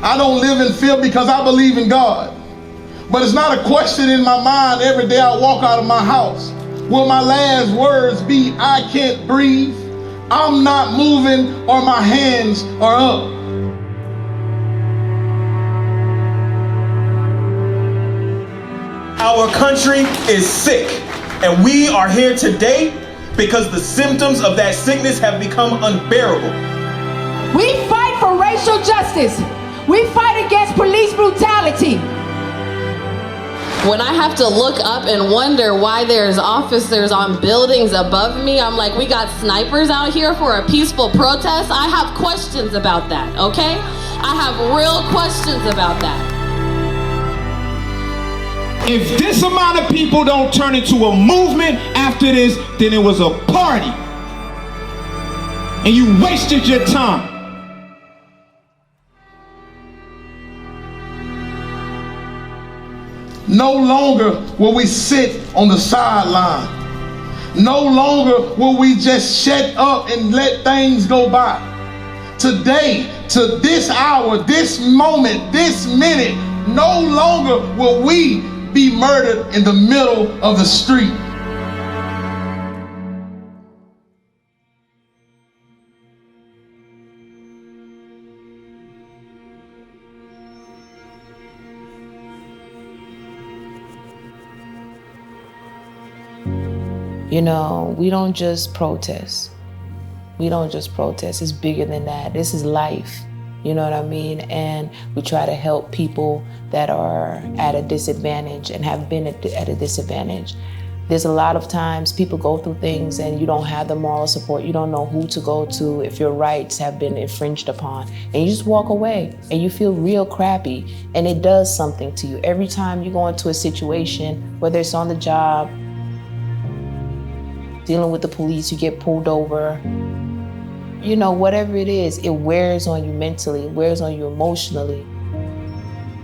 I don't live in fear because I believe in God. But it's not a question in my mind every day I walk out of my house. Will my last words be, I can't breathe, I'm not moving, or my hands are up? Our country is sick, and we are here today because the symptoms of that sickness have become unbearable. We fight for racial justice. We fight against police brutality. When I have to look up and wonder why there's officers on buildings above me, I'm like, we got snipers out here for a peaceful protest? I have questions about that, okay? I have real questions about that. If this amount of people don't turn into a movement after this, then it was a party. And you wasted your time. No longer will we sit on the sideline. No longer will we just shut up and let things go by. Today, to this hour, this moment, this minute, no longer will we be murdered in the middle of the street. You know, we don't just protest. We don't just protest. It's bigger than that. This is life. You know what I mean? And we try to help people that are at a disadvantage and have been at a disadvantage. There's a lot of times people go through things and you don't have the moral support. You don't know who to go to if your rights have been infringed upon. And you just walk away and you feel real crappy. And it does something to you. Every time you go into a situation, whether it's on the job, dealing with the police, you get pulled over, you know, whatever it is, it wears on you mentally, it wears on you emotionally.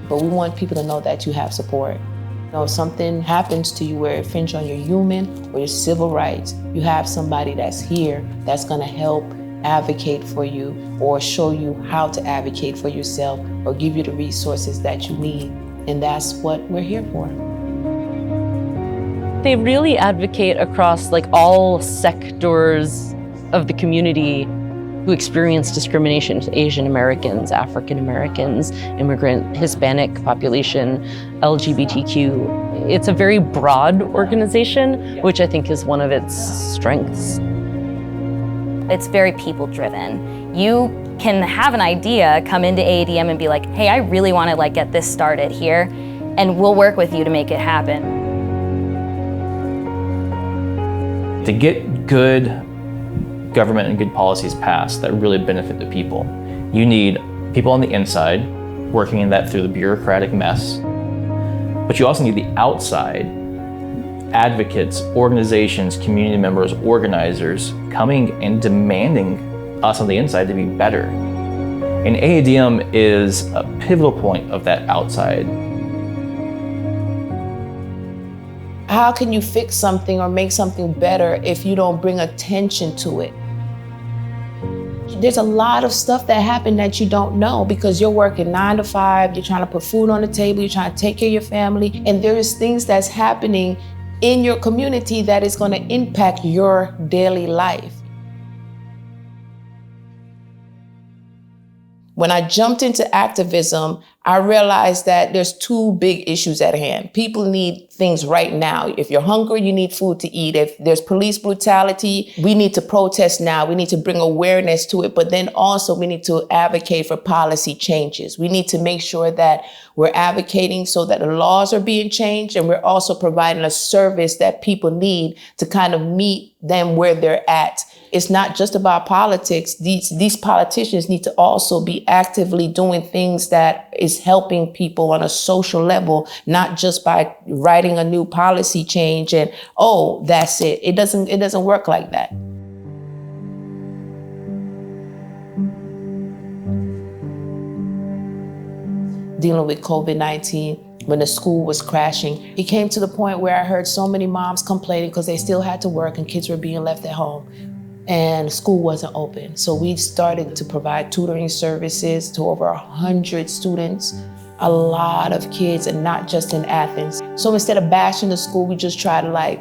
But we want people to know that you have support. You know, if something happens to you where it infringes on your human or your civil rights, you have somebody that's here that's gonna help advocate for you or show you how to advocate for yourself or give you the resources that you need. And that's what we're here for. They really advocate across like all sectors of the community who experience discrimination: Asian Americans, African Americans, immigrant, Hispanic population, LGBTQ. It's a very broad organization, which I think is one of its strengths. It's very people-driven. You can have an idea, come into AADM and be like, hey, I really want to get this started here, and we'll work with you to make it happen. To get good government and good policies passed that really benefit the people, you need people on the inside working in that through the bureaucratic mess, but you also need the outside advocates, organizations, community members, organizers coming and demanding us on the inside to be better. And AADM is a pivotal point of that outside. How can you fix something or make something better if you don't bring attention to it? There's a lot of stuff that happened that you don't know because you're working 9 to 5, you're trying to put food on the table, you're trying to take care of your family, and there is things that's happening in your community that is going to impact your daily life. When I jumped into activism, I realized that there's 2 big issues at hand. People need things right now. If you're hungry, you need food to eat. If there's police brutality, we need to protest now. We need to bring awareness to it, but then also we need to advocate for policy changes. We need to make sure that we're advocating so that the laws are being changed, and we're also providing a service that people need to kind of meet them where they're at. It's not just about politics. These politicians need to also be actively doing things that is helping people on a social level, not just by writing a new policy change and, oh, that's it. It doesn't work like that. Dealing with COVID-19, when the school was crashing, it came to the point where I heard so many moms complaining because they still had to work and kids were being left at home. and school wasn't open. So we started to provide tutoring services to over 100 students, a lot of kids, and not just in Athens. So instead of bashing the school, we just try to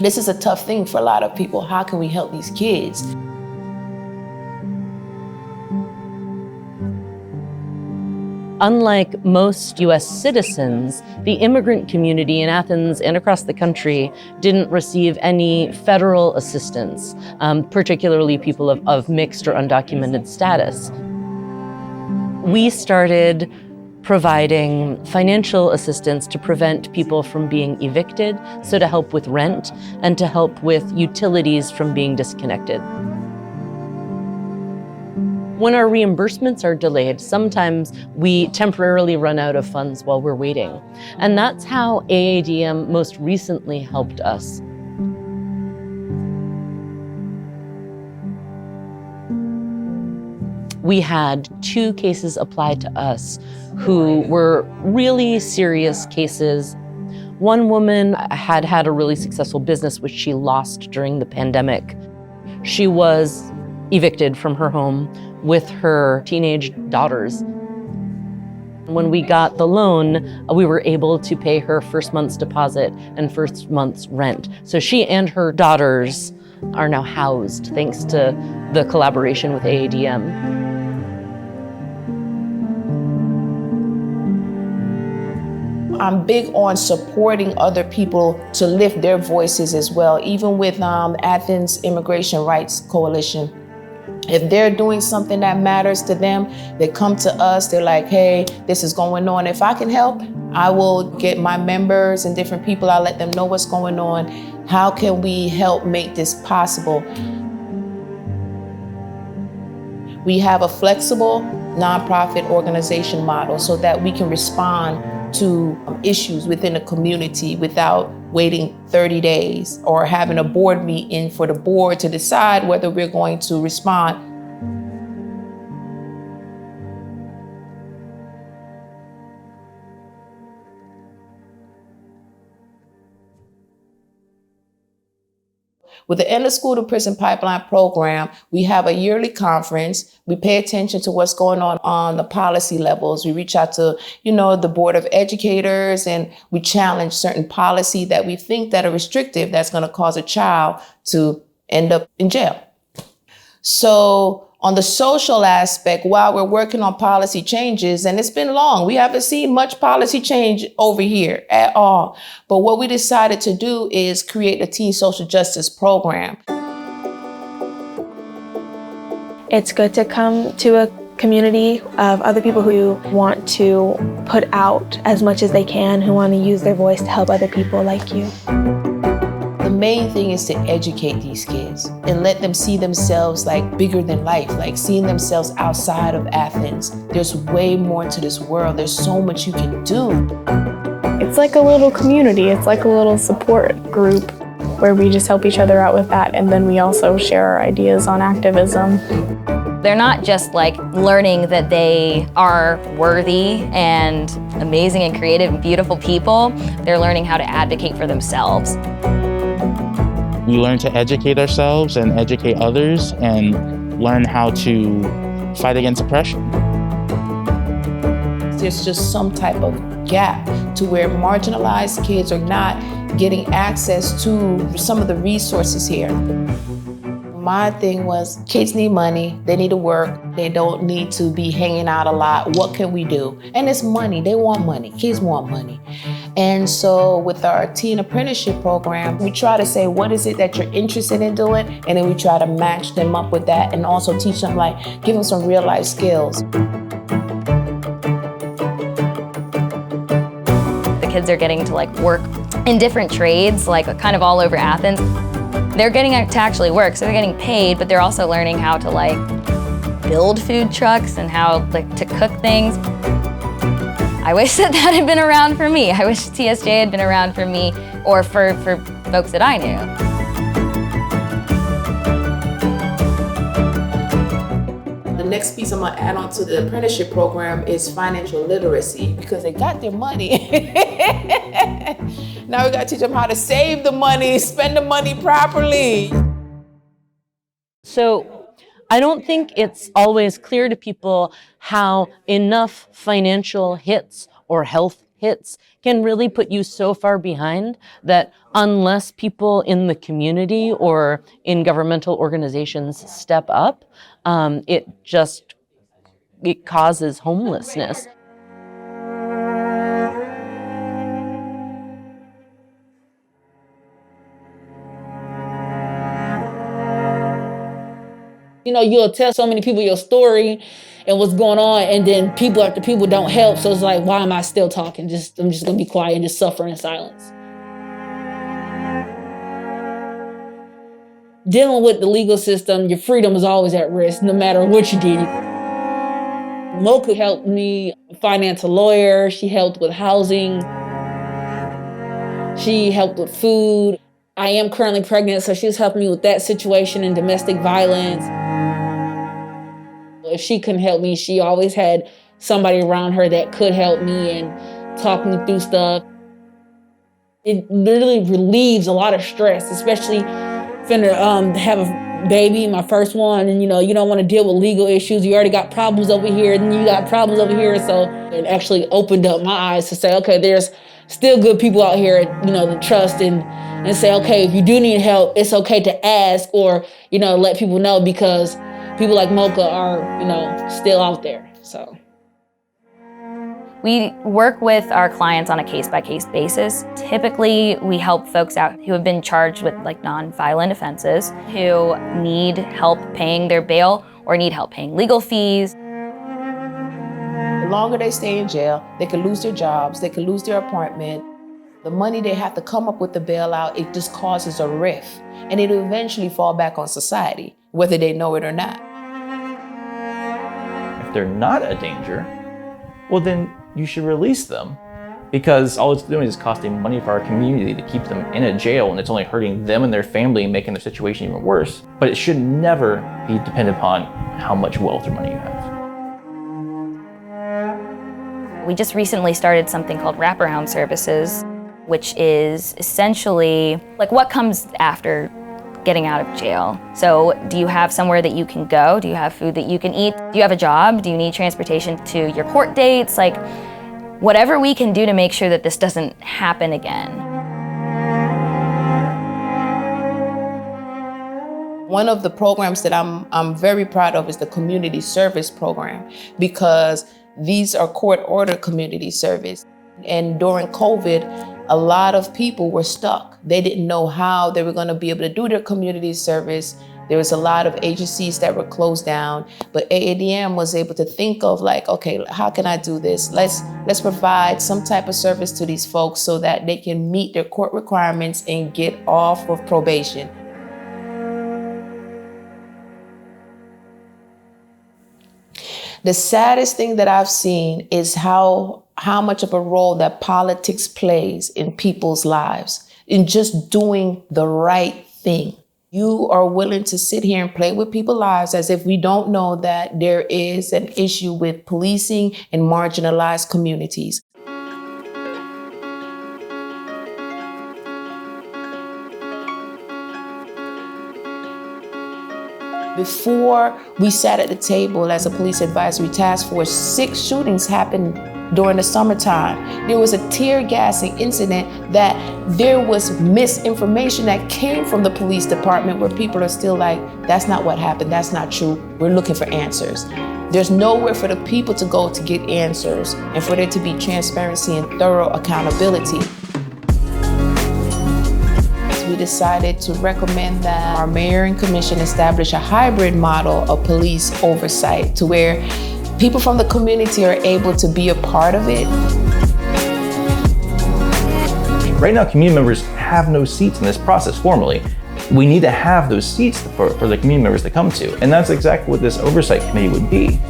this is a tough thing for a lot of people. How can we help these kids? Unlike most US citizens, the immigrant community in Athens and across the country didn't receive any federal assistance, particularly people of mixed or undocumented status. We started providing financial assistance to prevent people from being evicted, so to help with rent and to help with utilities from being disconnected. When our reimbursements are delayed, sometimes we temporarily run out of funds while we're waiting. And that's how AADM most recently helped us. We had 2 cases applied to us who were really serious cases. One woman had had a really successful business which she lost during the pandemic. She was evicted from her home with her teenage daughters. When we got the loan, we were able to pay her first month's deposit and first month's rent. So she and her daughters are now housed thanks to the collaboration with AADM. I'm big on supporting other people to lift their voices as well, even with Athens Immigration Rights Coalition. If they're doing something that matters to them, they come to us, they're like, hey, this is going on. If I can help, I will get my members and different people, I'll let them know what's going on. How can we help make this possible? We have a flexible nonprofit organization model so that we can respond to issues within the community without waiting 30 days or having a board meeting for the board to decide whether we're going to respond. With the End of School to Prison Pipeline program, we have a yearly conference. We pay attention to what's going on the policy levels. We reach out to, the Board of Educators, and we challenge certain policy that we think that are restrictive that's going to cause a child to end up in jail. So on the social aspect, while we're working on policy changes, and it's been long, we haven't seen much policy change over here at all. But what we decided to do is create a teen social justice program. It's good to come to a community of other people who want to put out as much as they can, who want to use their voice to help other people like you. The main thing is to educate these kids and let them see themselves like bigger than life, like seeing themselves outside of Athens. There's way more to this world. There's so much you can do. It's like a little community. It's like a little support group where we just help each other out with that. And then we also share our ideas on activism. They're not just learning that they are worthy and amazing and creative and beautiful people. They're learning how to advocate for themselves. We learn to educate ourselves and educate others and learn how to fight against oppression. There's just some type of gap to where marginalized kids are not getting access to some of the resources here. My thing was, kids need money, they need to work, they don't need to be hanging out a lot. What can we do? And it's money, they want money, kids want money. And so with our teen apprenticeship program, we try to say, what is it that you're interested in doing? And then we try to match them up with that and also teach them, give them some real life skills. The kids are getting to work in different trades, kind of all over Athens. They're getting to actually work, so they're getting paid, but they're also learning how to build food trucks and how to cook things. I wish that had been around for me. I wish TSJ had been around for me or for folks that I knew. The next piece I'm gonna add on to the apprenticeship program is financial literacy, because they got their money. Now we gotta teach them how to save the money, spend the money properly. So I don't think it's always clear to people how enough financial hits or health hits can really put you so far behind that unless people in the community or in governmental organizations step up, it causes homelessness. You know, you'll tell so many people your story and what's going on, and then people after people don't help. So it's like, why am I still talking? I'm just gonna be quiet and just suffer in silence. Dealing with the legal system, your freedom is always at risk, no matter what you did. Mocha helped me finance a lawyer. She helped with housing. She helped with food. I am currently pregnant, so she was helping me with that situation and domestic violence. If she couldn't help me, she always had somebody around her that could help me and talk me through stuff. It literally relieves a lot of stress, especially finna have a baby, my first one, and you don't want to deal with legal issues. You already got problems over here, and you got problems over here. So it actually opened up my eyes to say, okay, there's still good people out here, to trust and say, okay, if you do need help, it's okay to ask or, let people know, because people like Mocha are, still out there, so. We work with our clients on a case-by-case basis. Typically, we help folks out who have been charged with non-violent offenses, who need help paying their bail or need help paying legal fees. The longer they stay in jail, they could lose their jobs, they could lose their apartment. The money they have to come up with the bailout, it just causes a rift, and it'll eventually fall back on society, whether they know it or not. If they're not a danger, well then you should release them, because all it's doing is costing money for our community to keep them in a jail, and it's only hurting them and their family and making their situation even worse. But it should never be dependent upon how much wealth or money you have. We just recently started something called wraparound services, which is essentially what comes after getting out of jail. So do you have somewhere that you can go? Do you have food that you can eat? Do you have a job? Do you need transportation to your court dates? Whatever we can do to make sure that this doesn't happen again. One of the programs that I'm very proud of is the community service program, because these are court-ordered community service. And during COVID, a lot of people were stuck. They didn't know how they were going to be able to do their community service. There was a lot of agencies that were closed down, but AADM was able to think of okay, how can I do this? Let's provide some type of service to these folks so that they can meet their court requirements and get off of probation. The saddest thing that I've seen is how much of a role that politics plays in people's lives, in just doing the right thing. You are willing to sit here and play with people's lives as if we don't know that there is an issue with policing in marginalized communities. Before we sat at the table as a police advisory task force, 6 shootings happened during the summertime. There was a tear gassing incident that there was misinformation that came from the police department where people are still like, that's not what happened, that's not true, we're looking for answers. There's nowhere for the people to go to get answers and for there to be transparency and thorough accountability. We decided to recommend that our mayor and commission establish a hybrid model of police oversight to where people from the community are able to be a part of it. Right now, community members have no seats in this process formally. We need to have those seats for the community members to come to, and that's exactly what this oversight committee would be.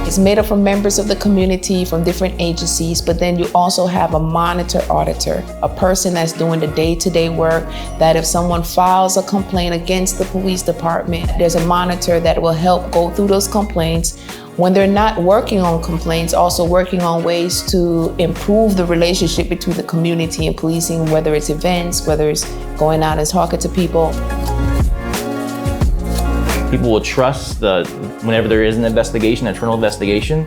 It's made up from members of the community from different agencies, but then you also have a monitor auditor, a person that's doing the day-to-day work, that if someone files a complaint against the police department, there's a monitor that will help go through those complaints. When they're not working on complaints, also working on ways to improve the relationship between the community and policing, whether it's events, whether it's going out and talking to people. People will trust whenever there is an investigation, internal investigation,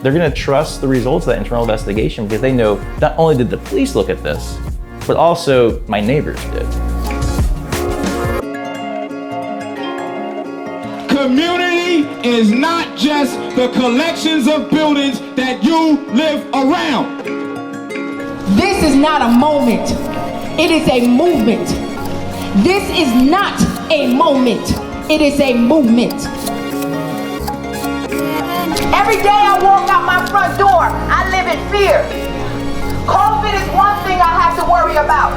they're gonna trust the results of that internal investigation because they know not only did the police look at this, but also my neighbors did. Community is not just the collections of buildings that you live around. This is not a moment. It is a movement. This is not a moment. It is a movement. Every day I walk out my front door, I live in fear. COVID is one thing I have to worry about.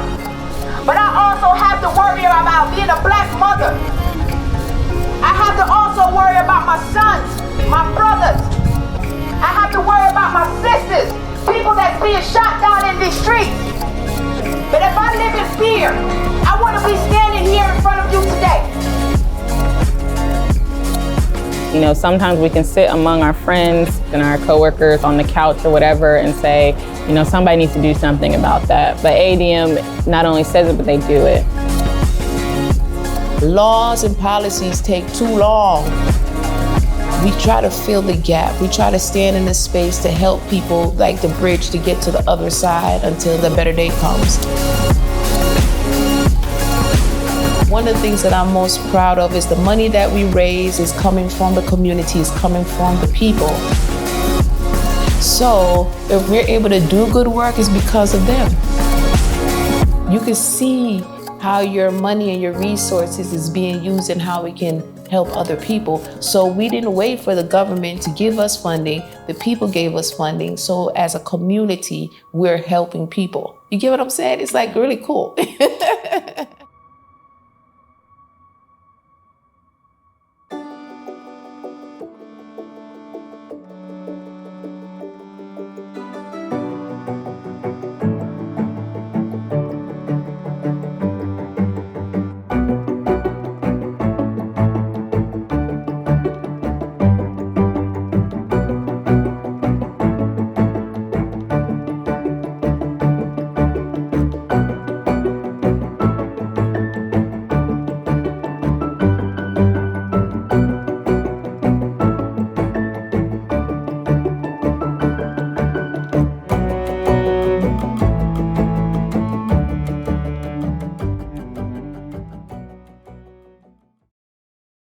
But I also have to worry about being a black mother. I have to also worry about my sons, my brothers. I have to worry about my sisters, people that's being shot down in these streets. But if I live in fear, I want to be standing here in front of you today. You know, sometimes we can sit among our friends and our coworkers on the couch or whatever and say, you know, somebody needs to do something about that. But ADM not only says it, but they do it. Laws and policies take too long. We try to fill the gap. We try to stand in the space to help people, like the bridge, to get to the other side until the better day comes. One of the things that I'm most proud of is the money that we raise is coming from the community, is coming from the people. So if we're able to do good work, it's because of them. You can see how your money and your resources is being used and how we can help other people. So we didn't wait for the government to give us funding. The people gave us funding. So as a community, we're helping people. You get what I'm saying? It's like really cool.